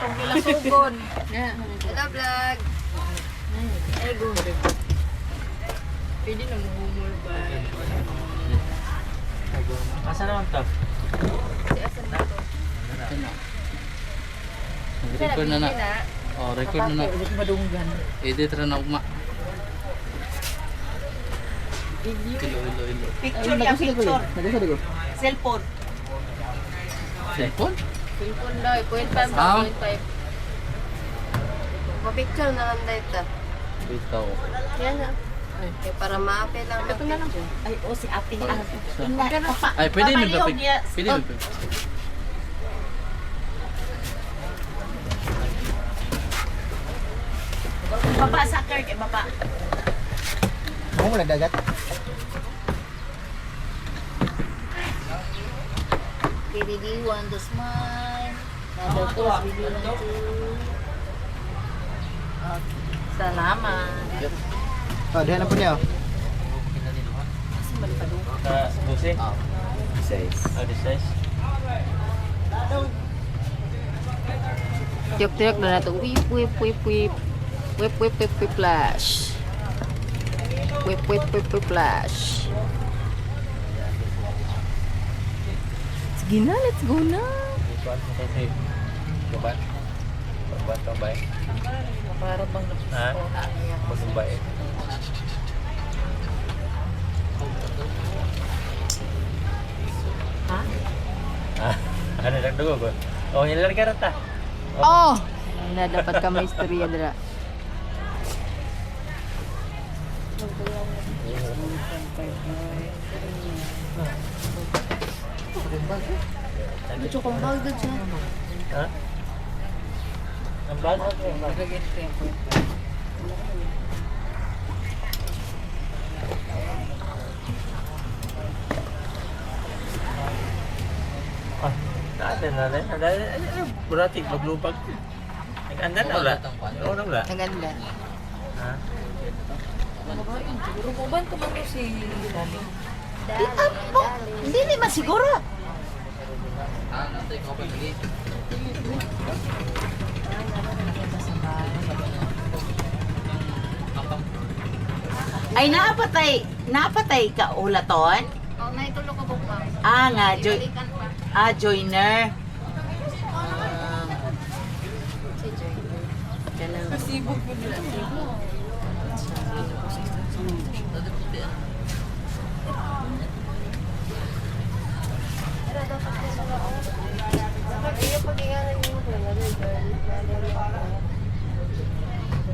kung kilasugon. Hello, vlog. Ay, go. Pwede na humor ba? Asa naman to? Si Asan na to? Record na na. Oh, record na na. Ulit madunggan. Edit ra na ugma. Ilo. Picture ya, picture. Cellphone. Cellphone? Cellphone daw, 0.5 Ah. daw, 0.5. Pa-picture na lang dahil ta. Bitaw. Yan na. Ay, para ma-apply lang. Ito na lang. Ay, si ate. Ina, papa. Ay, pwede mo Papaliw ba? niya. Pwede mo ba? Baba sa card, eh, baba. Mo mo nagdagat. KDD want to smile. Another post video want to. Okay. Salamat. Oh, diyan na po niya. Kasi malipadong. Sa 12. Ah, 16. Ah, 16. Tiyok-tiyok na nato. Whip, whip, whip, whip. Whip, whip, whip, whip, flash. Whip, whip, whip, whip, flash. Sige na, let's go na. Kuan mo kasi. Kuban. Kuban ka ba? Para bang Ha? Magbay. Ha? Ah, ano nagdugo ko? Oh, hilar ka rata. Oh! Na dapat ka may istorya dira. Gusto kong bag doon siya. Ha? Ang bag? Ah, natin na rin. Burati, maglupag. Nag-anda na wala? Oo na wala. Maganda. Ha? Siguro mo ba ito ba ito si Dali? Hindi naman siguro. Ay, napatay ka ulaton? Oh, naitulog ko ba? Ah, nga, joiner. Si Joy. Kasibog mo nila.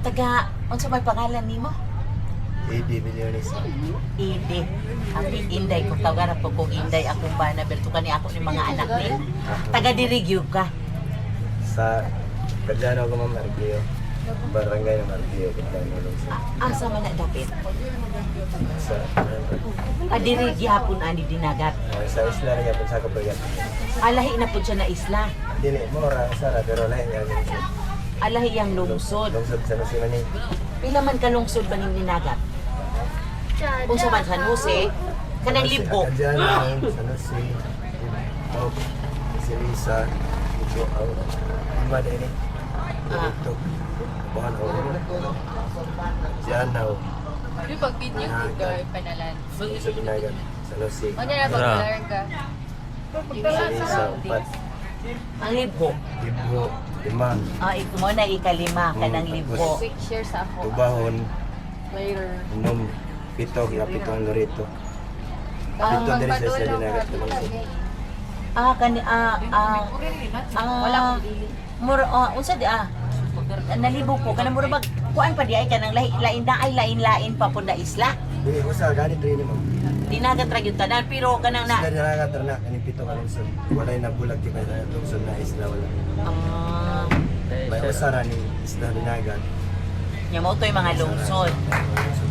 Taga, unsa may pangalan nimo? AD Millionis. Ide. Abi Inday ko tawagan po kung Inday akong bana berto kani ako ni mga anak ni. Taga Dirigyo ka. Sa Kadyano ko Ma'am Marquio. Barangay ng Marquio. Kadyano lang sa... Asa man na dapit? Sa... Dirigyo hapon ani dinagat. Sa isla rin yapon sa kapagat. Alahi na pud siya na isla. Dili, mora sara pero lain nga lungsod. Alahi yang lungsod. Lungsod sa Nusimaning. Pila man ka lungsod ba ning dinagat? Unsa man San Jose? Kanang libo. Kadyano, San Jose, Libog, Silisa, Libo, lima din eh. Ito. Bukan ako. Sianaw. Di pag video ko guys, panalan. Sa Binagat, San Jose. O niya na pag-learn ka. Silisa, Upat, Ang libo. Libo, Lima, Ah, ikaw mo na ikalima kanang libo. Quick share sa ako. Tubahon, Later. Inom, Pito, Pito ang Lorito. Pito din sa Binagat. Ah, wala mura unsa di nalibo ko kanang mura bag kuan pa di ay kanang lain pa pud na isla. Dili ko sa ganit rin mo. Dinagat ra gyud tanan pero kanang Sila na nalagat na kaning pito ka lungsod. Walay na bulag di pa na lungsod na isla wala. ah May usara ni isla Binagat. nya mo to yung mga lungsod. Lungsod.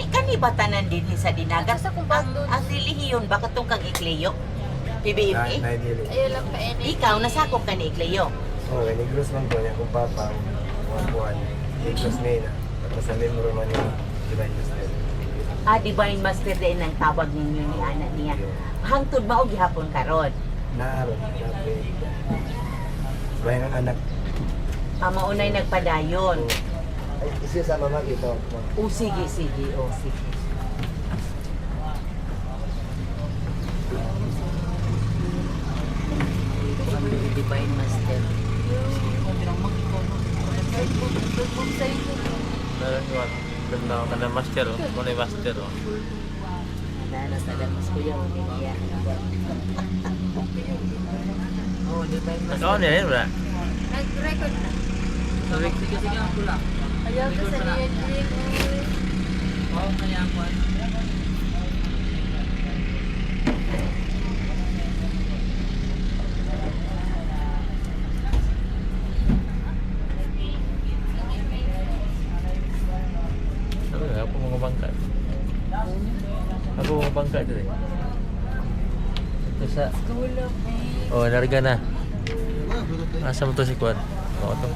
Kani ba tanan din sa dinagat? Ang relihiyon ba katong kang Ikleyo? PBMA? Na dili. Ayun lang pa ini. Ikaw nasakop ka ni Ikleyo. Oh, negros man ko niya kung papa mga buwan. Negros na. Tapos sa member man ni Divine Master. Divine Master din ang tawag ninyo ni anak niya. Hangtod mao gihapon karon. naaron, napay. Bayan ang anak. Maunay nagpadayon. Ay, isa sa mama ito. O sige, sige. O sige. Divine Master. Ganda ka na master, oh. Muna yung master, oh. Nana sa lamas ko yung niya. Oh, Divine Master. Nakaon niya yun, wala? Nag-record na. Sige, ako lang. Ayaw ko sa niya drink. Oo, kaya ako. Ako mga bangka. Ako mga bangka dito eh. Ito sa... Oh, narga na. Asa mo to si Kwan? Oo to.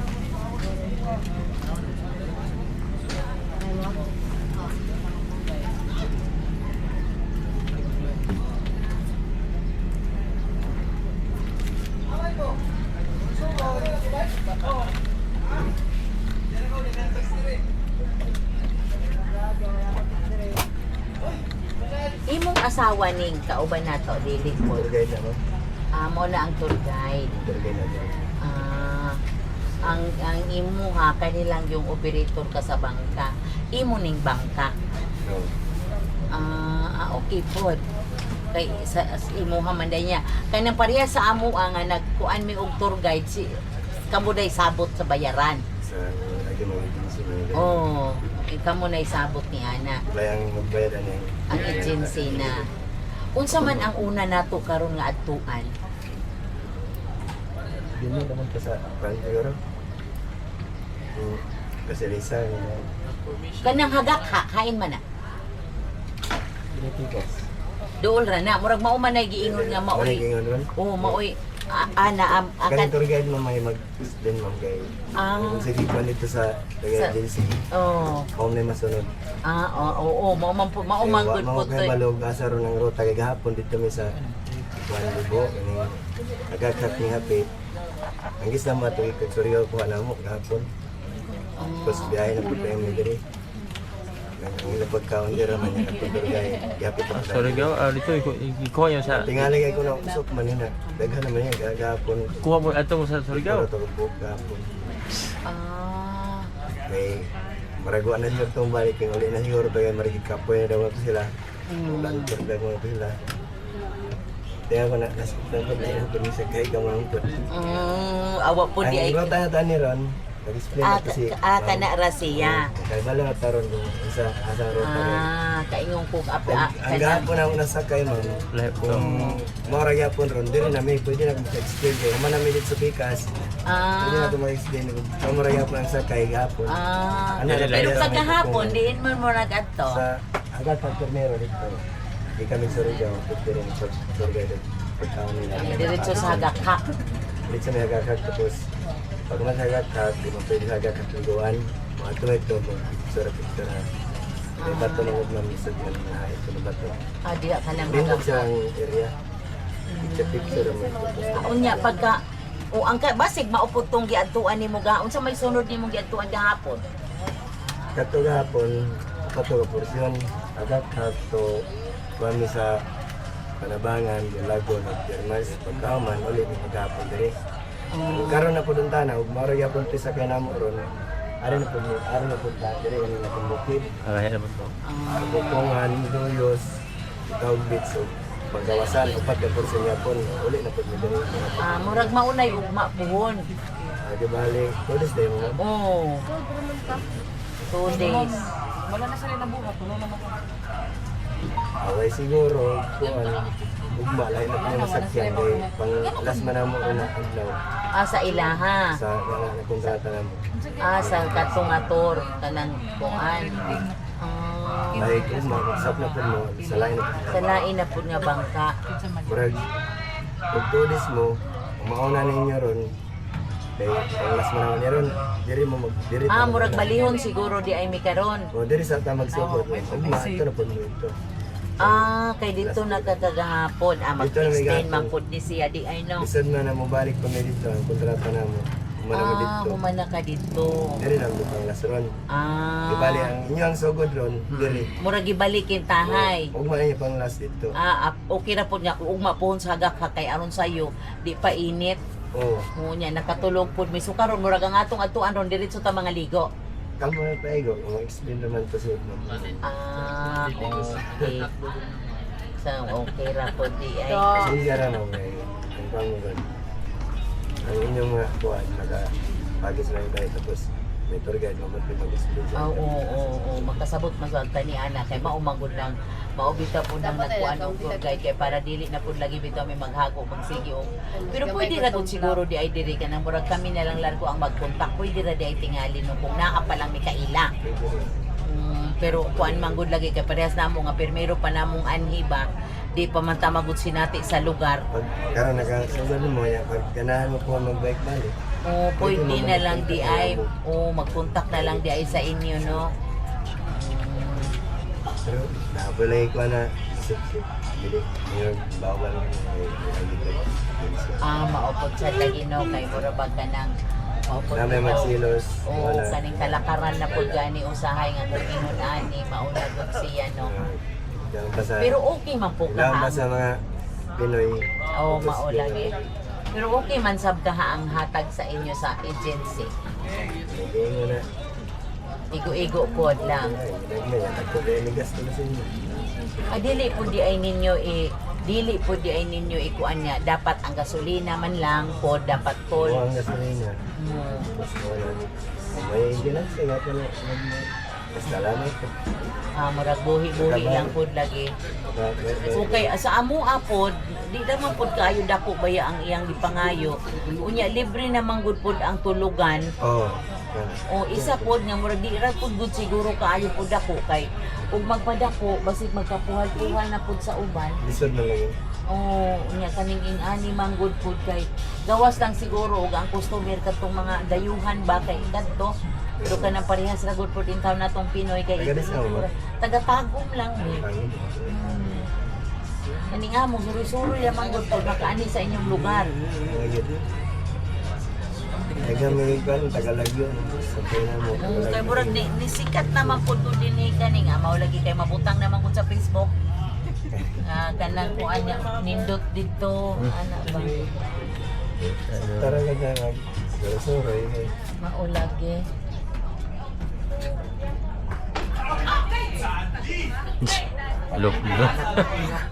Imong asawa ning kauban nato dili mo. Tour guide na mo. Mo na ang tour guide. Tour guide na dyan. Ang imo ha kanilang yung operator ka sa bangka. Imo ning bangka. No. Okay po. Kay sa imo ha manday niya. Kanang pareha sa amo nga nagkuan mi og tour guide si kamuday sabot sa bayaran. Sa lagi mga agency mga Oh, kamo na isabot ni ana. bayang magbayad ano yung Ang agency na. Unsa man ang una nato karon nga adtuan? Yun mo naman ka sa Frank Euro. Kasi Lisa, Kanang hagak ha, kain man na. Pilipinas. Dool ra na, murag mao man ay giingon nga maoy. Maniging ano? Oh, maoy ana Kanang akan. tour guide mo may mag-explain mo kay kung sige pa dito sa Sa- agency. Oh. Kung may masunod. Oo, mao man po, mao man good po Mao kay to. balog asa ron ng ruta kay gahapon dito mi sa Juan Libo kani nagakak ni happy. Ang gisa mo ato ikot suryo ko na mo gahapon. Tapos biyahe na po tayo mo diri. Ang ila pagkaon dira man yung tour guide. Yapit pa. Sorry gaw, dito ikuha niyo sa... Tingali kay ko na usok man yun na. Daghan naman yan gahapon. Kuha mo ato mo sa Surigao. Pero to gahapon. Ah, May maraguan na siya itong balik yung uli na siguro tayo marigid kapoy na daw ito sila. Lantor na mo ito sila. Kaya ko na nasaktan ko na yun ito ni Sagay kamang ito. awa po di ay. Ang iba tayo ni Ron, nag-explain na ito si... Kana ra siya. Kaya bala nga taron kung isa asa ron tayo. Kaingon ko Ang gahapon ang nasakay mo, Lahat kung maura gyapon ron, dili na may pwede na mag-explain kayo. Human namin dito sa Pikas, pwede na ito mag-explain. Kung maura gyapon ang sakay gahapon. Pero kagahapon, diin man mo nag-adto. Sa agad pagtornero dito. Di kami Surigao, pwede rin sa Surigao. Pagkaon nila. Diretso sa hagak. Diretso may hagakak tapos pag mas hagakak, di mo pwede hagakak luguan. Mga tuwa ito, picture ha. May bato na huwag mamisod yan na ito na bato. Diya ka nang Limog hagak. siyang area. Picture mo ito. Unya pagka ang basig maupod tong giadtuan nimo ga unsa may sunod nimo giadtuan gahapon. Kato gahapon, kato ka porsyon, hagakak to kami sa Panabangan, Lagon, at Germas, pagkauman, ulit ng pagkapon diri. Karon na po doon tanaw, maro yapon ti sa kanamo ron. Ari na po ta diri ang nakumbukid. Kaya naman to. Bukongan, duyos, tawag bits o paggawasan upat ka portion yapon, uli na po diri. Murag maunay ugma puhon. Di bali, tulis day mo. Oh. 2 days. Away siguro, kuan, ugma lain na po nasakyan kay pang last man na mo una adlaw Sa ilaha. sa mga nakontrata na mo. Sa katungator kanang kuan. Like, magsap na po mo, sa lain na po. Sa lain na pud nga bangka. Murag, kung tulis mo, kung mauna ninyo ron, kay pang last man naman niya ron, diri mo diri. Murag balihon siguro di ay mi karon. O, diri sa ta magsupot mo. Ugma, ito na po mo ito. Kay dito nagkakagahapon. Dito na may Mag-extend gahapon. man pud ni siya di ay no. Lisod na na mo balik pa may dito ang kontrata na mo. Umana mo dito. Humana ka dito. Diri lang butang lasron. Di Ah. bali ang inyo ang sugod ron, diri. Murag gibalikin tahay. Ug man niya pang last dito. Okay na po nga kung mapuhon sa hagak ka kay aron sayo, di pa init. Oo. Ngunya nakatulog pud mi sukaron murag ang atong atuan ron diretso ta mga ligo. Kamo na paigo, mo-explain naman to sa Okay. So okay ra po di ay. Hindi ra mo may ang pangugan. Ang inyong mga kuwan naka-pagis na yung tapos may tour guide mo mag-explain sa Oo, makasabot man sa tani ana kay maumagod lang maubita po nang nagkuan og tour guide kay para dili na pud lagi bitaw may maghago magsige og. Pero pwede ra gud siguro di ay diri ka nang murag kami na lang largo ang mag-contact pwede ra di ay tingali no kung naa pa lang mi kaila. Pero kuan man gud lagi kay parehas namo nga permero pa namong anhi ba di pa man ta magud sinati sa lugar. Pag karon nakasugod mo ya pag ganahan mo po mag-bike balik. Pwede na lang di ay mag-contact na lang di ay sa inyo no. Pero nabalay ko na sip-sip. Dili, yung bawal mo Maupod sa lagi no kay mura bag ka nang maupod na may magsilos. kaning kalakaran na pud gani usahay nga kung ingon ani mauna gud siya no. Pero okay man po Ilang ka. ba sa mga Pinoy? Mao lagi. Pero okay man sab ka ang hatag sa inyo sa agency. Hindi mo na. Igo-igo pod lang. Nagmaya, nagpag-emigas ko na sa inyo. Dili po di ay ninyo ikuan niya dapat ang gasolina man lang pod dapat Oo, tol. ang gasolina. Tapos wala. May ginag siya nga pala. Basta lamay ko. Murag buhi-buhi lang pod lagi. Okay, sa amo apod, di naman pod kayo dako baya ang iyang gipangayo. Unya libre naman gud pod ang tulugan. Oo. O isa pod nga murag di ra pod gud siguro kaayo pod dako kay ug magpadako basit magkapuhal-puhal na pod sa uban. Lisod na lang yun. Unya kaning ingani man gud pod kay gawas lang siguro ug ang customer katong mga dayuhan ba kay kadto. Pero kanang parehas ra gud pod in town natong Pinoy kay Taga-Disney mo? taga-tagom lang ni. Kani nga mo suri-suri yaman gud pod makaani sa inyong lugar. Nagamay ko ang tagalagyo. Sabi na mo. Kay murag nisikat naman po to din kani nga mao lagi kay mabutang naman ko sa Facebook. Kanang kuan niya nindot dito ana ba. Tara ka na nga. Sorry. Mao lagi.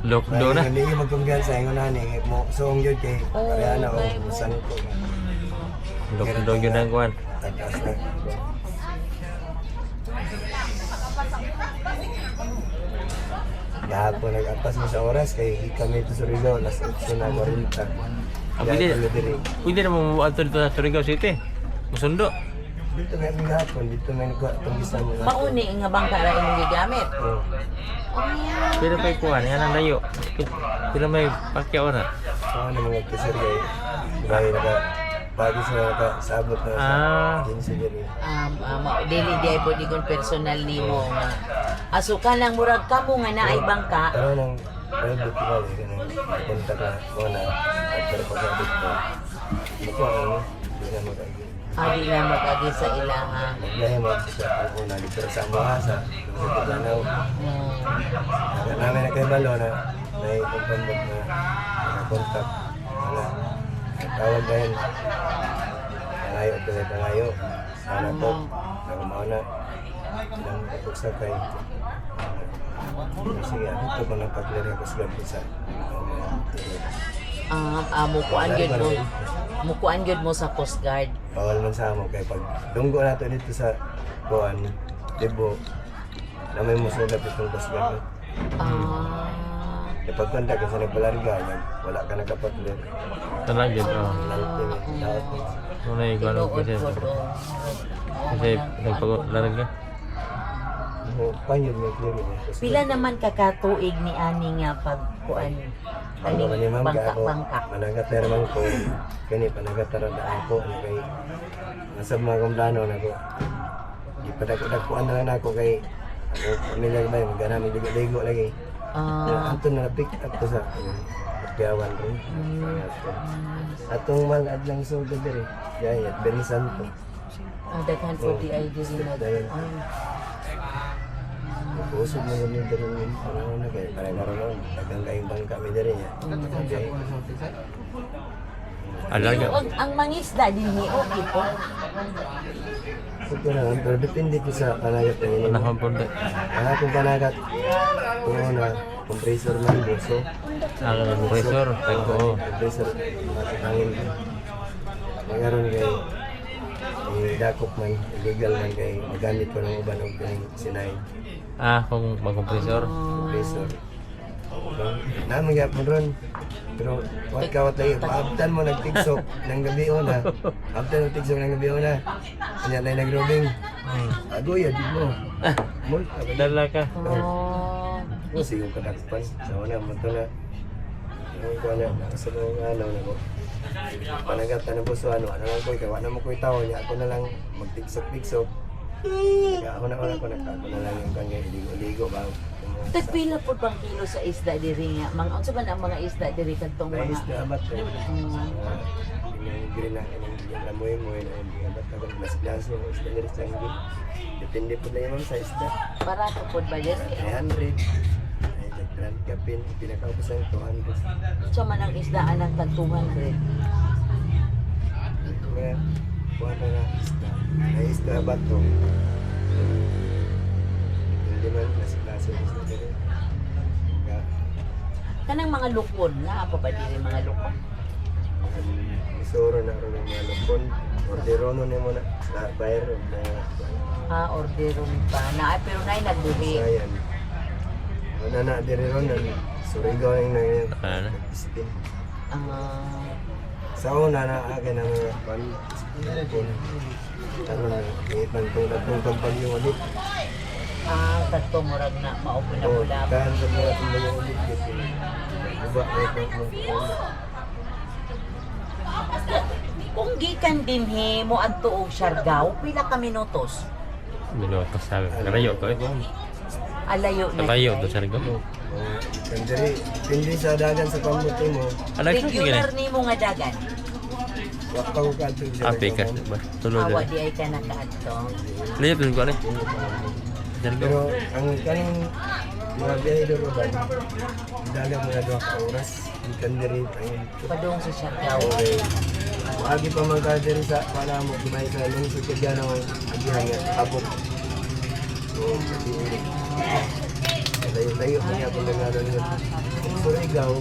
Lockdo na. Hindi ko magkumbiyansa ingon na ni mo suong gyud kay pareha na o musan ko. Lockdo yun ang kuhan. Tatas na. Gahapon nag-apas mo sa oras kay kami ito sa Rizal, alas 8 na 40. Pwede na mo ato dito sa Surigao City. Musundo. Dito nga yung gahapon, dito may nagkuha itong isa mo. Mauni nga bangka ra imong gigamit. Oo. Pero pa kuhan, yan ang layo. Pero may pakyaw na. Ano mga kisir kay bahay pagi sila nakasabot na sa 15 diri. Dili di ay pwede kung personal nimo nga. Asukan lang murag kamo nga naay bangka. Pero nang private ko ba kontak na ko na pero pag dito. Ito ano, di na magagi. Di na mag-agi sa ilaha. Gaya mo sa ako na dito sa Mahasa, sa Tuganaw. Namin na kay Balo na naipagpambot na nakakontak. Wala. Tawag na yun. Nangayo at tuloy nangayo. Sana po. Nakumaw na. Ilang kapugsakay. Sige, ito ko nang pag-lere ako sa gabi sa mukuan gyud mo sa Coast Guard. bawal man sa amo kay pag dunggo nato dito sa kuan Tibo na may musulat itong basgan. Kaya pag kontak ka sa nagpalarga, wala ka nagkapatler. Talag yun. Muna yung gano'n ko siya. Kasi nagpag-larag ka. Panyod may clear. Pila naman kakatuig ni ani nga pagkuan kaning bangka-bangka. Managaterman ko, kani panagatarandaan ko, kay nasa mga kumplano na ko. Ipadagkuan na lang ako kay pamilya ba yung ganami ligo lagi. Ah. Ato na pick up ko sa Pagyawan rin. Atong malad lang so diri. Yayat Ben Santo. Daghan po di ay diri na. Dahil usog mo yun diri yun. Ano na kay para naroon. Dagang kayong bangka mi diri niya. Alaga. Ang mangisda din ni okay po. Ito na lang, pero depende ko sa panagat ng inyo. Panahon po din. Ang akong panagat, kung na, compressor man, buso. Ang compressor, tagko. Compressor, matangin ko. Mayroon kay, dakop man, illegal man kay, magamit ko ng uban o kanyang sinay. Kung mag-compressor. Compressor. Naman yapon ron. Pero wag kawat lagi, paabtan mo nagtigsok ng gabi o na. Abtan ng tigsok ng gabi o na. Kanya na nagrobing. Agoy, di mo. Mul, Dala ka. Oh. mo sigong kadakpan. Sa una mo ito na. Ang ko na, nakasunod ng ano na ko. Panagatan ng puso, ano lang ko, ikaw na mo ko itaw niya. Ako na lang magtigsok-tigsok. Kaya ako na ko na lang yung kanya, iligo-ligo ba. Tagpila po bang kilo sa isda diri nga? Unsa man ang mga isda diri kadtong May mga isda abat rin. Yung green na, yung lamoy-moy na yung abat na kung glas-glas yung isda nila sa hindi. Depende po na yung sa isda. barato po ba din? 300. Ay, nag-grand kapin. Pinakaupos ang 200. Unsa man ang isda anang tag 200? Kaya, kuha na nga isda. Ay, isda abat to. Hindi man, glas-glas yung isda nila. Kaya, Kanang mga lukon na pa ba diri mga lukon? isuro na rin yung mga lupon. Orderono na mo na sa bayro na Orderon pa na pero nay nagbuhi. sayan. Wala na diri ron na Surigao yung na yun. Ano? Steam. Ah, Sa una na akin ang mga pan. Ano na, may pantong pagpagyo ulit. kadto murag na maupo na O, pula. tahan sa mga tumbay ulit. Iba na ito. Kung gikan din mo adto og Siargao, pila ka minutos? Minutos sabi. Karayo ko eh. Alayo na. Karayo to sa ligo. Kandiri, hindi sa dagan sa pambuti mo. Alay ko sige Regular nimo nga dagan. Wakaw ka ito. Api ka. Tulod Awa din. di ay ka nakaadto. Layo din ko ni. Sa ligo. Pero ang kaning mga biyahe doon ba, daga mo na 2 oras. Ang kandiri, ang Padung sa Siargao. okay. Agi pa man ka diri sa Panamo, kumay sa lungsod ka dyan ang agihan nga, abok. So, tayo pa niya kung nagano niya. Surigao,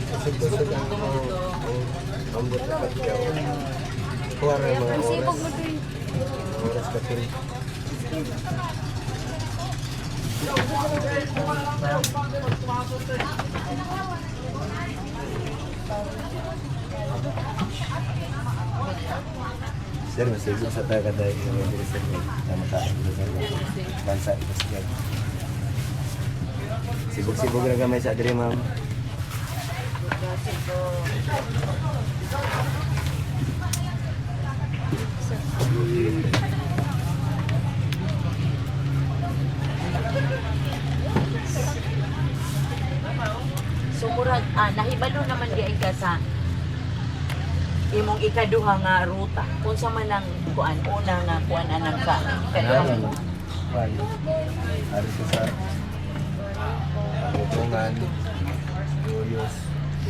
kasi gusto ka ang ambot na Pagyaw. Kuha rin mga oras. Oras ka pin. Sir, masigil sa tayo kada yung mga diri sa namataan ko sa bansa ito siya. Sibog-sibog na gamay sa diri, ma'am. So murag nahibalo naman di ay ka sa imong ikaduha nga ruta. Kung sa man ang kuan una nga kuan anang ka. Ikaduha. Kuan. Ari ko sa Butungan, Duyos,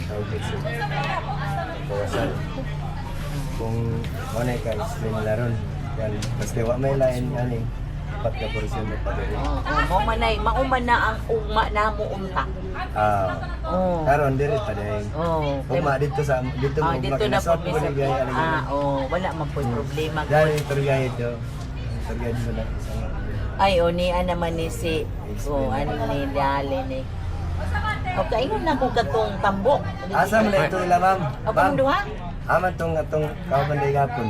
Tawagit sa Kawasan. Kung ano ka, explain nila ron. Yan, basta wa may lain yan eh. 4 ka portion na pa rin. Mauman na ang ugma na mo unta. Oh. Karon diri pa dahil. Oh. Ugma dito sa dito mo Dito na po wala man po problema. Dahil yung tour guide do. Tour guide mo lang isang Ay, niya naman ni si ano ni Dali ni. Okay, ingon na ko katong tambok. asa mo na ito ila ma'am? O kung duha? Aman tong atong kaubanday gapon.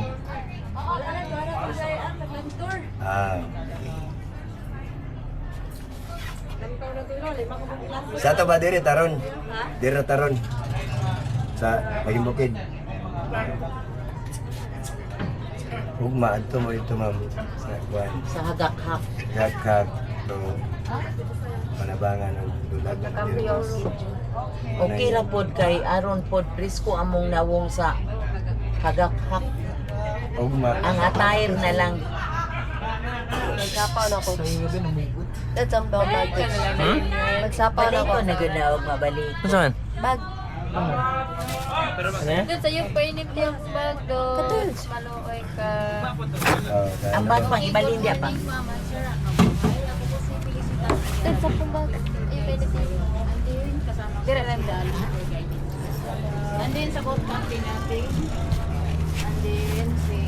Sa to ba diri taron? Diri taron. Sa Magimbukid. Ugma adto mo ito ma'am. Sa kuan. Sa hagak-hap. Gagkag. to panabangan ng dulag ng Cambios. Okay ra pod kay aron pod risko among nawong sa hagak-hak. Ugma. Ang attire na lang. Nagsapaw na ko. That's ang bell bag. Hmm? Nagsapaw na Balik ko. ko na ganaog mabalik. Ano saan? Bag. Ano yan? Doon sa'yo painit yung bag doon. Maluoy ka. Ang bag pang ibalin dia pa. Doon sa pong bag. Yung painit yung andin. Dira lang daan. Andin sa boat camping natin. Andin si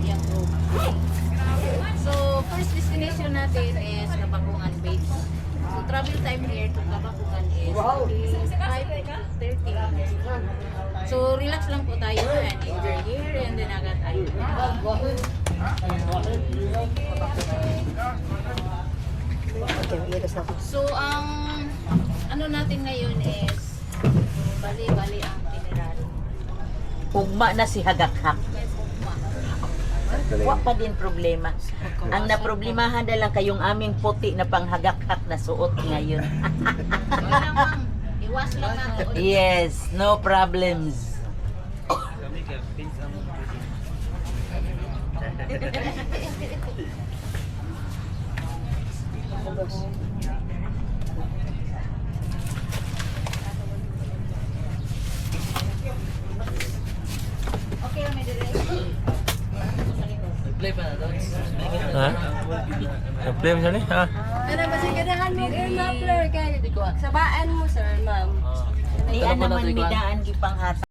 Yang Group. So, first destination natin is Kabakungan Beach. So, travel time here to Kabakungan is 5 to 30. So, relax lang po tayo and enjoy here and then agad tayo. Okay, iiras na ko. So, ang ano natin ngayon is bali-bali ang itinerary. Ugma na si hagak-hak. Wa pa din problema. Ang naproblemahan na lang kayong aming puti na panghagak-hak na suot ngayon. Wala lang ma'am. Iwas lang natin. Yes, no problems. Okay, may direction. Ha? Nag-play mo siya ni? Ha? Ano ba sa ganahan mo? Air muffler kay. Sabaan mo, sir, ma'am. Di naman midaan gipang hata.